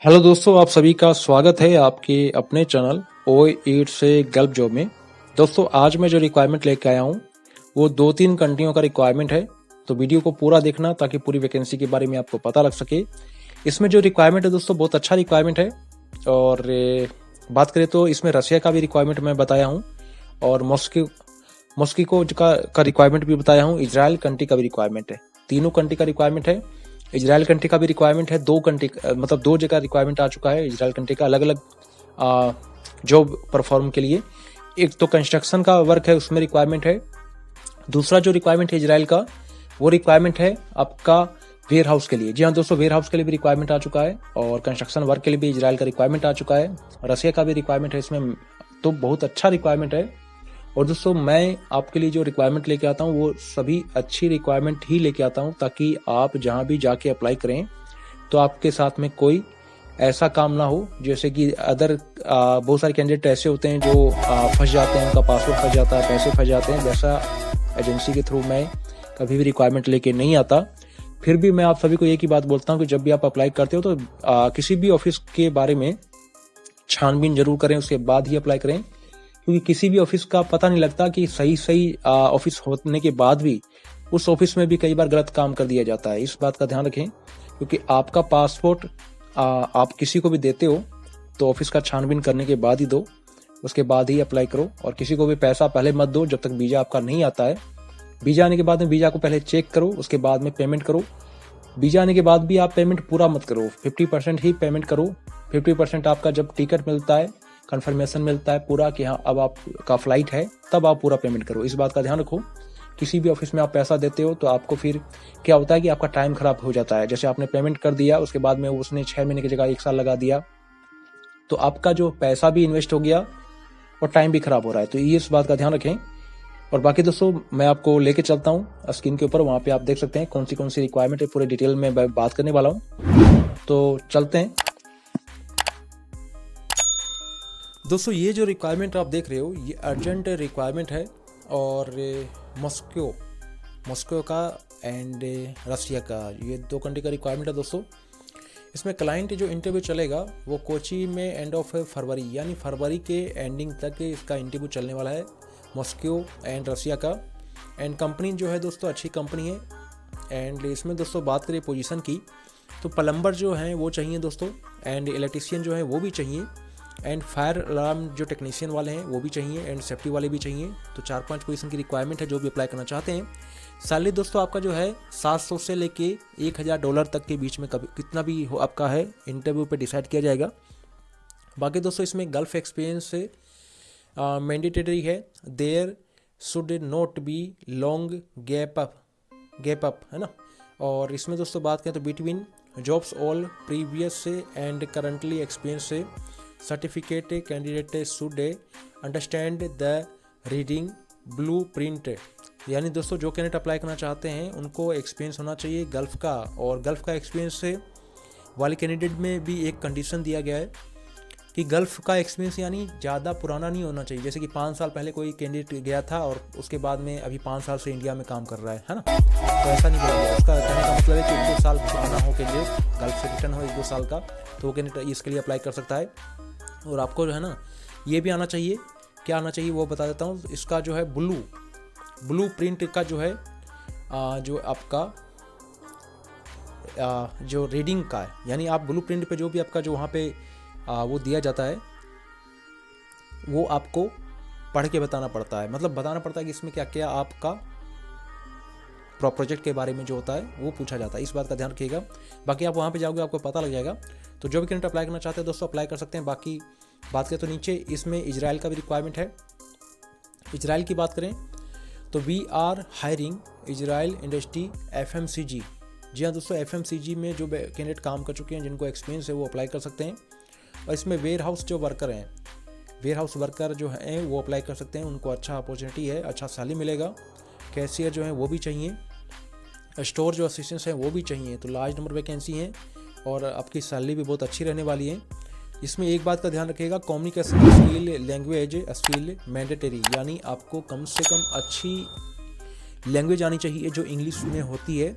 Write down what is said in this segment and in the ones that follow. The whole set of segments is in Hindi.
हेलो दोस्तों, आप सभी का स्वागत है आपके अपने चैनल O8 से गल्फ जॉब में। दोस्तों, आज मैं जो रिक्वायरमेंट लेके आया हूँ वो 2-3 कंट्रियों का रिक्वायरमेंट है, तो वीडियो को पूरा देखना ताकि पूरी वैकेंसी के बारे में आपको पता लग सके। इसमें जो रिक्वायरमेंट है दोस्तों बहुत अच्छा रिक्वायरमेंट है। और बात करें तो इसमें रशिया का भी रिक्वायरमेंट मैं बताया हूँ और मॉस्को का रिक्वायरमेंट भी बताया हूँ। इजराइल कंट्री का भी रिक्वायरमेंट है, तीनों कंट्री का रिक्वायरमेंट है। इजराइल कंट्री का भी रिक्वायरमेंट है, दो जगह रिक्वायरमेंट आ चुका है इजराइल कंट्री का अलग अलग जॉब परफॉर्म के लिए। एक तो कंस्ट्रक्शन का वर्क है, उसमें रिक्वायरमेंट है। दूसरा जो रिक्वायरमेंट है इजराइल का, वो रिक्वायरमेंट है आपका वेयर हाउस के लिए। जी हाँ दोस्तों, वेयर हाउस के लिए भी रिक्वायरमेंट आ चुका है और कंस्ट्रक्शन वर्क के लिए भी इजराइल का रिक्वायरमेंट आ चुका है। रशिया का भी रिक्वायरमेंट है इसमें, तो बहुत अच्छा रिक्वायरमेंट है। और दोस्तों, मैं आपके लिए जो रिक्वायरमेंट लेके आता हूँ वो सभी अच्छी रिक्वायरमेंट ही लेके आता हूँ ताकि आप जहाँ भी जाके अप्लाई करें तो आपके साथ में कोई ऐसा काम ना हो जैसे कि बहुत सारे कैंडिडेट ऐसे होते हैं जो फंस जाते हैं, उनका पासवर्ड फंस जाता है, पैसे फंस जाते हैं। वैसा एजेंसी के थ्रू मैं कभी भी रिक्वायरमेंट लेके नहीं आता। फिर भी मैं आप सभी को एक ही बात बोलता हूँ कि जब भी आप अप्लाई करते हो तो किसी भी ऑफिस के बारे में छानबीन जरूर करें, उसके बाद ही अप्लाई करें। क्योंकि किसी भी ऑफिस का पता नहीं लगता कि सही ऑफिस होने के बाद भी उस ऑफिस में भी कई बार गलत काम कर दिया जाता है। इस बात का ध्यान रखें, क्योंकि आपका पासपोर्ट आप किसी को भी देते हो तो ऑफिस का छानबीन करने के बाद ही दो, उसके बाद ही अप्लाई करो। और किसी को भी पैसा पहले मत दो जब तक वीजा आपका नहीं आता है। वीजा आने के बाद में वीजा को पहले चेक करो, उसके बाद में पेमेंट करो। वीजा आने के बाद भी आप पेमेंट पूरा मत करो, 50% ही पेमेंट करो। 50% आपका जब टिकट मिलता है, कंफर्मेशन मिलता है पूरा कि हाँ अब आपका फ्लाइट है, तब आप पूरा पेमेंट करो। इस बात का ध्यान रखो। किसी भी ऑफिस में आप पैसा देते हो तो आपको फिर क्या होता है कि आपका टाइम खराब हो जाता है। जैसे आपने पेमेंट कर दिया, उसके बाद में उसने 6 महीने की जगह 1 साल लगा दिया, तो आपका जो पैसा भी इन्वेस्ट हो गया और टाइम भी खराब हो रहा है। तो ये इस बात का ध्यान रखें। और बाकी दोस्तों, मैं आपको लेके चलता हूँ स्क्रीन के ऊपर, वहाँ पे आप देख सकते हैं कौन सी रिक्वायरमेंट है, पूरे डिटेल में बात करने वाला हूँ। तो चलते हैं दोस्तों। ये जो रिक्वायरमेंट आप देख रहे हो ये अर्जेंट रिक्वायरमेंट है और मॉस्को का एंड रशिया का, ये 2 कंट्री का रिक्वायरमेंट है दोस्तों। इसमें क्लाइंट जो इंटरव्यू चलेगा वो कोची में एंड ऑफ फरवरी, यानी फरवरी के एंडिंग तक इसका इंटरव्यू चलने वाला है, मॉस्को एंड रशिया का। एंड कंपनी जो है दोस्तों अच्छी कंपनी है। एंड इसमें दोस्तों बात करें पोजीशन की, तो प्लम्बर जो हैं वो चाहिए दोस्तों, एंड इलेक्ट्रीशियन जो है वो भी चाहिए, एंड फायर अलार्म जो टेक्नीशियन वाले हैं वो भी चाहिए, एंड सेफ्टी वाले भी चाहिए। तो 4-5 पोजीशन की रिक्वायरमेंट है जो भी अप्लाई करना चाहते हैं। सैलरी दोस्तों आपका जो है 700 से लेके $1000 तक के बीच में, कभी कितना भी हो आपका है, इंटरव्यू पे डिसाइड किया जाएगा। बाकी दोस्तों इसमें गल्फ एक्सपीरियंस से मैंडेटरी है। There should not be long gap up, है ना। और इसमें दोस्तों बात करें तो बिटवीन जॉब्स ऑल प्रीवियस से एंड करंटली एक्सपीरियंस से certificate candidate should understand the reading blueprint. यानी दोस्तों जो कैंडिडेट अप्लाई करना चाहते हैं उनको एक्सपीरियंस होना चाहिए गल्फ का। और गल्फ का एक्सपीरियंस से वाले कैंडिडेट में भी एक कंडीशन दिया गया है कि गल्फ का एक्सपीरियंस यानी ज़्यादा पुराना नहीं होना चाहिए। जैसे कि 5 साल पहले कोई कैंडिडेट गया था और उसके बाद में अभी 5 साल से इंडिया में काम कर रहा है ना, तो ऐसा नहीं बोला गया। उसका कहने का मतलब है कि 1-2 साल पुराना हो कैंडिडेट, गल्फ से रिटर्न हो 1-2 साल का, तो वो कैंडिडेट इसके लिए अप्लाई कर सकता है। और आपको जो है ना ये भी आना चाहिए, क्या आना चाहिए वो बता देता हूँ। इसका जो है ब्लू प्रिंट का जो है जो आपका जो रीडिंग का है, यानी आप ब्लू प्रिंट पे जो भी आपका जो वहाँ पे वो दिया जाता है वो आपको पढ़ के बताना पड़ता है। मतलब बताना पड़ता है कि इसमें क्या क्या आपका प्रोजेक्ट के बारे में जो होता है वो पूछा जाता है। इस बात का ध्यान रखिएगा। बाकी आप वहाँ पे जाओगे आपको पता लग जाएगा। तो जो भी कैंडिडेट अप्लाई करना चाहते हैं दोस्तों अप्लाई कर सकते हैं। बाकी बात करें तो नीचे इसमें इजराइल का भी रिक्वायरमेंट है। इजराइल की बात करें तो we are hiring Israel industry FMCG। जी हाँ दोस्तों, FMCG में जो कैंडिडेट काम कर चुके हैं, जिनको एक्सपीरियंस है वो अप्लाई कर सकते हैं। और इसमें वेयर हाउस जो वर्कर हैं, वेयर हाउस वर्कर जो हैं वो अप्लाई कर सकते हैं, उनको अच्छा अपॉर्चुनिटी है, अच्छा सैलरी मिलेगा। कैशियर जो है वो भी चाहिए, स्टोर जो असिस्टेंट्स हैं वो भी चाहिए। तो लार्ज नंबर वैकेंसी हैं और आपकी सैलरी भी बहुत अच्छी रहने वाली है। इसमें एक बात का ध्यान रखिएगा, communication skill, language skill mandatory, यानी आपको कम से कम अच्छी लैंग्वेज आनी चाहिए जो इंग्लिश में होती है।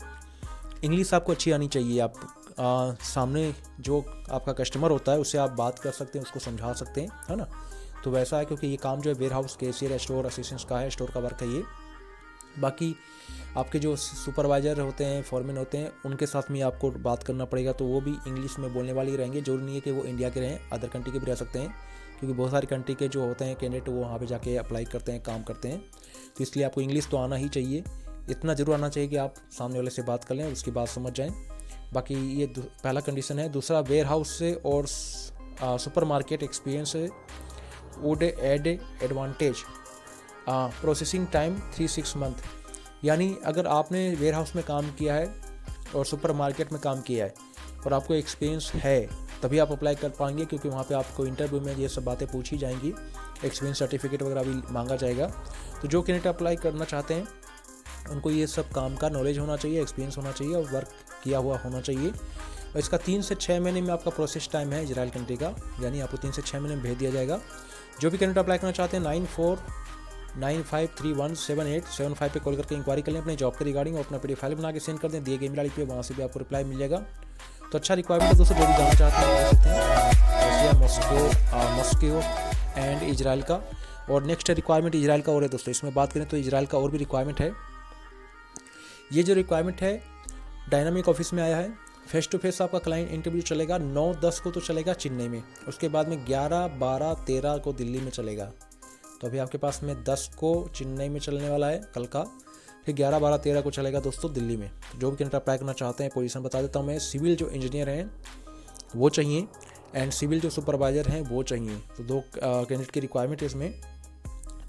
इंग्लिश आपको अच्छी आनी चाहिए। आप सामने जो आपका कस्टमर होता है उससे आप बात कर सकते हैं, उसको समझा सकते हैं, है ना। तो वैसा है, क्योंकि ये काम जो है वेयर हाउस कैशियर या स्टोर असिस्टेंट का है, स्टोर का वर्क है ये। बाकी आपके जो सुपरवाइज़र होते हैं, फॉरमैन होते हैं, उनके साथ में आपको बात करना पड़ेगा, तो वो भी इंग्लिश में बोलने वाले ही रहेंगे। जरूरी नहीं है कि वो इंडिया के रहें, अदर कंट्री के भी रह सकते हैं, क्योंकि बहुत सारी कंट्री के जो होते हैं कैंडिडेट वो वहाँ पे जाके अप्लाई करते हैं, काम करते हैं। तो इसलिए आपको इंग्लिश तो आना ही चाहिए, इतना ज़रूर आना चाहिए कि आप सामने वाले से बात कर लें, उसकी बात समझ जाएँ। बाकी ये पहला कंडीशन है। दूसरा, वेयर हाउस से और supermarket experience would add advantage, processing time 3-6 month. यानी अगर आपने वेयर हाउस में काम किया है और सुपर मार्केट में काम किया है और आपको एक्सपीरियंस है, तभी आप अप्लाई कर पाएंगे, क्योंकि वहाँ पे आपको इंटरव्यू में ये सब बातें पूछी जाएंगी, एक्सपीरियंस सर्टिफिकेट वगैरह भी मांगा जाएगा। तो जो कैंडिडेट अप्लाई करना चाहते हैं उनको ये सब काम का नॉलेज होना चाहिए, एक्सपीरियंस होना चाहिए और वर्क किया हुआ होना चाहिए। और इसका 3 से 6 महीने में आपका प्रोसेस टाइम है इजराइल कंट्री का, यानी आपको 3 से 6 महीने में भेज दिया जाएगा। जो भी कैंडिडेट अप्लाई करना चाहते हैं 9495317875 पे कॉल करके इंक्वायरी कर लें अपने जॉब के रिगार्डिंग, और अपना PDF फाइल बना के सेंड कर दें दिए गए ईमेल आईडी पे, वहाँ से भी आपको रिप्लाई मिल जाएगा। तो अच्छा रिक्वायरमेंट है दोस्तों, जो भी जानना चाहते हैं देख सकते हैं, मॉस्को एंड इजराइल का। और नेक्स्ट रिक्वायरमेंट इजराइल का और है दोस्तों। इसमें बात करें तो इजराइल का और भी रिक्वायरमेंट है। ये जो रिक्वायरमेंट है डायनामिक ऑफिस में आया है। फेस टू फेस आपका क्लाइंट इंटरव्यू चलेगा 9-10 को तो चलेगा चेन्नई में, उसके बाद में 11, 12, 13 को दिल्ली में चलेगा। तो अभी आपके पास में 10 को चेन्नई में चलने वाला है कल का, फिर 11, 12, 13 को चलेगा दोस्तों दिल्ली में। तो जो भी कैंडिडेट अप्लाई करना चाहते हैं, पोजीशन बता देता हूँ मैं। सिविल जो इंजीनियर हैं वो चाहिए एंड सिविल जो सुपरवाइज़र हैं वो चाहिए। तो 2 कैंडिडेट की रिक्वायरमेंट है इसमें।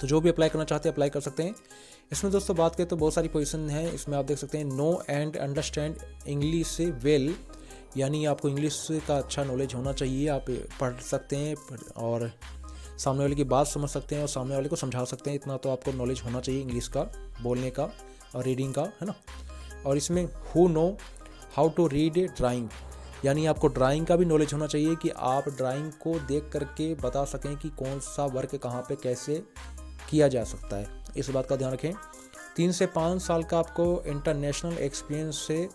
तो जो भी अप्लाई करना चाहते हैं अप्लाई कर सकते हैं। इसमें दोस्तों बात करें तो बहुत सारी पोजीशन है इसमें, आप देख सकते हैं। नो एंड अंडरस्टैंड इंग्लिश से वेल, यानी आपको इंग्लिश का अच्छा नॉलेज होना चाहिए, आप पढ़ सकते हैं और सामने वाले की बात समझ सकते हैं और सामने वाले को समझा सकते हैं, इतना तो आपको नॉलेज होना चाहिए इंग्लिश का, बोलने का और रीडिंग का, है ना। और इसमें who know how to read drawing, यानी आपको ड्राइंग का भी नॉलेज होना चाहिए कि आप ड्राइंग को देख करके बता सकें कि कौन सा वर्क कहाँ पे कैसे किया जा सकता है, इस बात का ध्यान रखें। 3 से 5 साल का आपको इंटरनेशनल एक्सपीरियंस से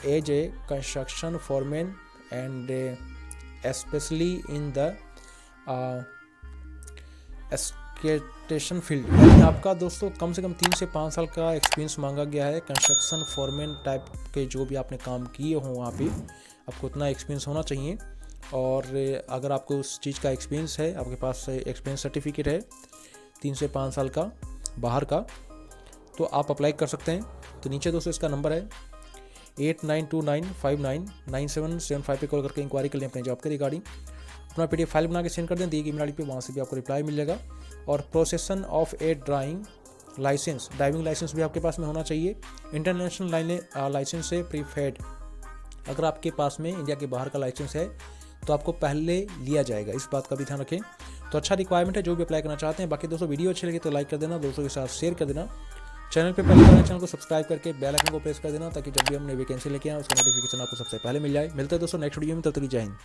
as a construction foreman and specially in the excavation field, यानी आपका दोस्तों कम से कम 3 से 5 साल का एक्सपीरियंस मांगा गया है। कंस्ट्रक्शन फॉरमैन टाइप के जो भी आपने काम किए हों वहाँ पे आपको उतना एक्सपीरियंस होना चाहिए। और अगर आपको उस चीज़ का एक्सपीरियंस है, आपके पास एक्सपीरियंस सर्टिफिकेट है 3 से 5 साल का बाहर का, तो आप अप्लाई कर सकते हैं। तो नीचे दोस्तों इसका नंबर है 8929599775 पे कॉल करके इंक्वायरी कर लें अपने जॉब के रिगार्डिंग। अपना PDF फाइल बना के सेंड कर दें दिए गए ईमेल आईडी पे, वहाँ से भी आपको रिप्लाई मिल जाएगा। और procession of a drawing licence, driving licence भी आपके पास में होना चाहिए। इंटरनेशनल लाइसेंस से प्रीफेड, अगर आपके पास में इंडिया के बाहर का लाइसेंस है तो आपको पहले लिया जाएगा, इस बात का भी ध्यान रखें। तो अच्छा रिक्वायरमेंट है, जो भी अप्लाई करना चाहते हैं। बाकी दोस्तों वीडियो अच्छी लगी तो लाइक कर देना, दोस्तों के साथ शेयर कर देना। चैनल पे पहले बार चैनल को सब्सक्राइब करके बेल आइकन को प्रेस कर देना, ताकि जब भी हम नई वैकेंसी लेके आए उसका नोटिफिकेशन आपको सबसे पहले मिल जाए। मिलते हैं दोस्तों नेक्स्ट वीडियो में, तब तक जय हिंद।